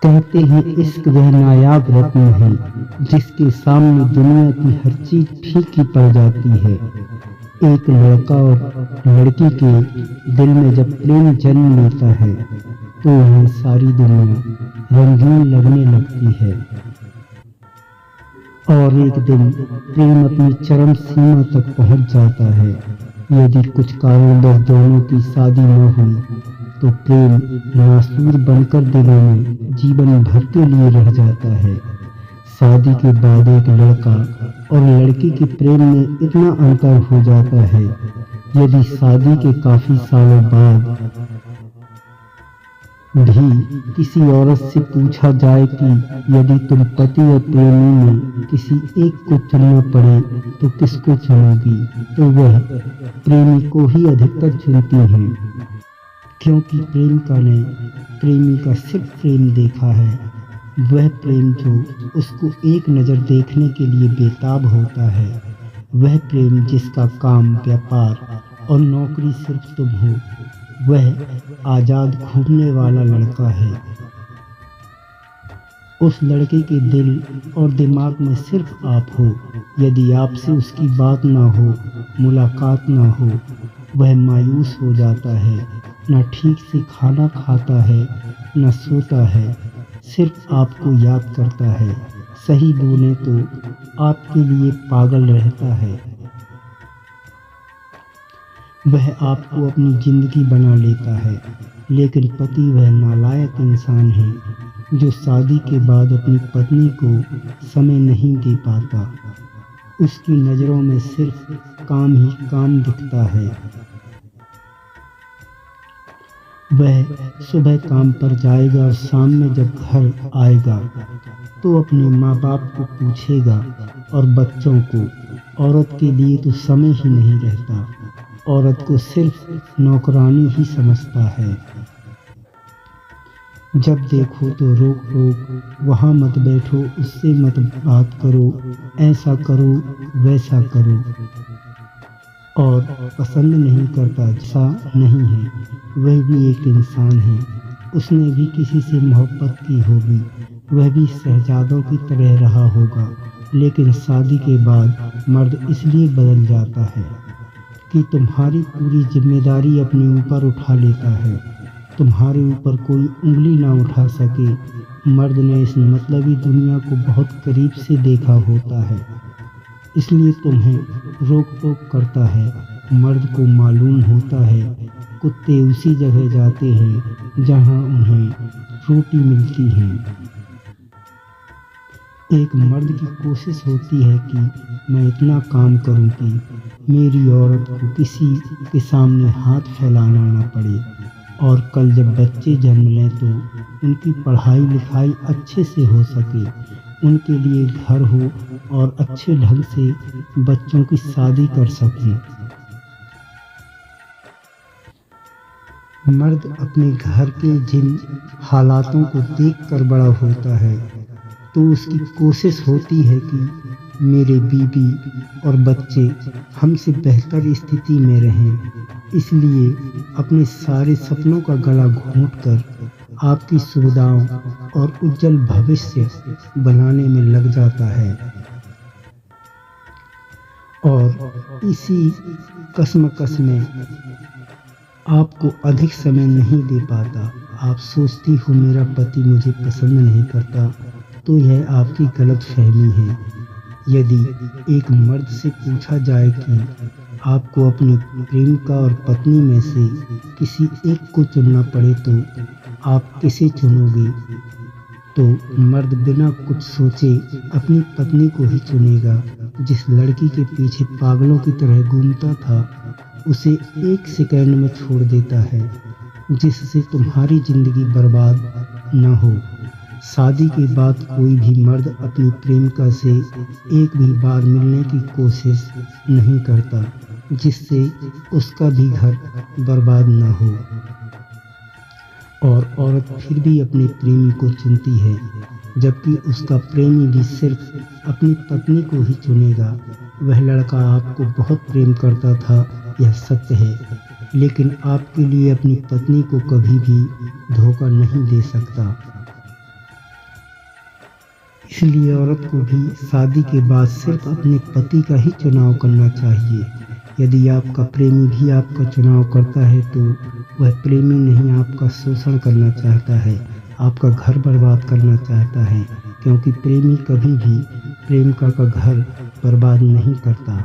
कहते हैं इश्क वह नायाब रत्न है जिसके सामने दुनिया की हर चीज फीकी पड़ जाती है। एक लड़का और लड़की के दिल में जब प्रेम जन्म लेता है तो वह सारी दुनिया रंगीन लगने लगती है। और एक दिन प्रेम अपनी चरम सीमा तक पहुंच जाता है। यदि कुछ कारणवश दोनों की शादी न हुई तो प्रेम नासूर बनकर दिलों में जीवन भर के लिए रह जाता है। शादी के बाद एक लड़का और लड़की के प्रेम में इतना अंतर हो जाता है, यदि शादी के काफी सालों बाद भी किसी औरत से पूछा जाए कि यदि तुम पति और प्रेमी में किसी एक को चुनना पड़े तो किसको चुनोगी, तो वह प्रेमी को ही अधिकतर चुनती हैं, क्योंकि प्रेमिका ने प्रेमी का सिर्फ प्रेम देखा है, वह प्रेम जो उसको एक नज़र देखने के लिए बेताब होता है, वह प्रेम जिसका काम व्यापार और नौकरी सिर्फ तुम हो, वह आज़ाद घूमने वाला लड़का है। उस लड़के के दिल और दिमाग में सिर्फ आप हो। यदि आपसे उसकी बात ना हो, मुलाकात ना हो, वह मायूस हो जाता है, न ठीक से खाना खाता है, न सोता है, सिर्फ आपको याद करता है। सही बोले तो आपके लिए पागल रहता है। वह आपको अपनी जिंदगी बना लेता है, लेकिन पति वह नालायक इंसान है जो शादी के बाद अपनी पत्नी को समय नहीं दे पाता। उसकी नज़रों में सिर्फ काम ही काम दिखता है। वह सुबह काम पर जाएगा और शाम में जब घर आएगा तो अपने माँ बाप को पूछेगा और बच्चों को। औरत के लिए तो समय ही नहीं रहता। औरत को सिर्फ नौकरानी ही समझता है। जब देखो तो रोक टोक, वहाँ मत बैठो, उससे मत बात करो, ऐसा करो, वैसा करो, और पसंद नहीं करता, ऐसा नहीं है, वह भी एक इंसान है, उसने भी किसी से मोहब्बत की होगी, वह भी शहजादों की तरह रहा होगा। लेकिन शादी के बाद मर्द इसलिए बदल जाता है कि तुम्हारी पूरी जिम्मेदारी अपने ऊपर उठा लेता है, तुम्हारे ऊपर कोई उंगली ना उठा सके। मर्द ने इस मतलबी दुनिया को बहुत करीब से देखा होता है, इसलिए तुम्हें रोक टोक करता है। मर्द को मालूम होता है कुत्ते उसी जगह जाते हैं जहां उन्हें रोटी मिलती है। एक मर्द की कोशिश होती है कि मैं इतना काम करूं कि मेरी औरत को किसी के सामने हाथ फैलाना ना पड़े, और कल जब बच्चे जन्म लें तो उनकी पढ़ाई लिखाई अच्छे से हो सके, उनके लिए घर हो और अच्छे ढंग से बच्चों की शादी कर सकें। मर्द अपने घर के जिन हालातों को देखकर बड़ा होता है तो उसकी कोशिश होती है कि मेरे बीवी और बच्चे हमसे बेहतर स्थिति में रहें। इसलिए अपने सारे सपनों का गला घोंटकर आपकी सुविधाओं और उज्जवल भविष्य बनाने में लग जाता है, और इसी कश्मकश में आपको अधिक समय नहीं दे पाता। आप सोचती हो मेरा पति मुझे पसंद नहीं करता, तो यह आपकी गलतफहमी है। यदि एक मर्द से पूछा जाए कि आपको अपनी प्रेमिका और पत्नी में से किसी एक को चुनना पड़े तो आप किसे चुनोगे, तो मर्द बिना कुछ सोचे अपनी पत्नी को ही चुनेगा। जिस लड़की के पीछे पागलों की तरह घूमता था उसे एक सेकंड में छोड़ देता है, जिससे तुम्हारी जिंदगी बर्बाद न हो। शादी के बाद कोई भी मर्द अपनी प्रेमिका से एक भी बार मिलने की कोशिश नहीं करता, जिससे उसका भी घर बर्बाद न हो। और औरत फिर भी अपने प्रेमी को चुनती है, जबकि उसका प्रेमी भी सिर्फ अपनी पत्नी को ही चुनेगा। वह लड़का आपको बहुत प्रेम करता था, यह सत्य है, लेकिन आपके लिए अपनी पत्नी को कभी भी धोखा नहीं दे सकता। इसलिए औरत को भी शादी के बाद सिर्फ अपने पति का ही चुनाव करना चाहिए। यदि आपका प्रेमी भी आपका चुनाव करता है तो वह प्रेमी नहीं, आपका शोषण करना चाहता है, आपका घर बर्बाद करना चाहता है, क्योंकि प्रेमी कभी भी प्रेमिका का घर बर्बाद नहीं करता।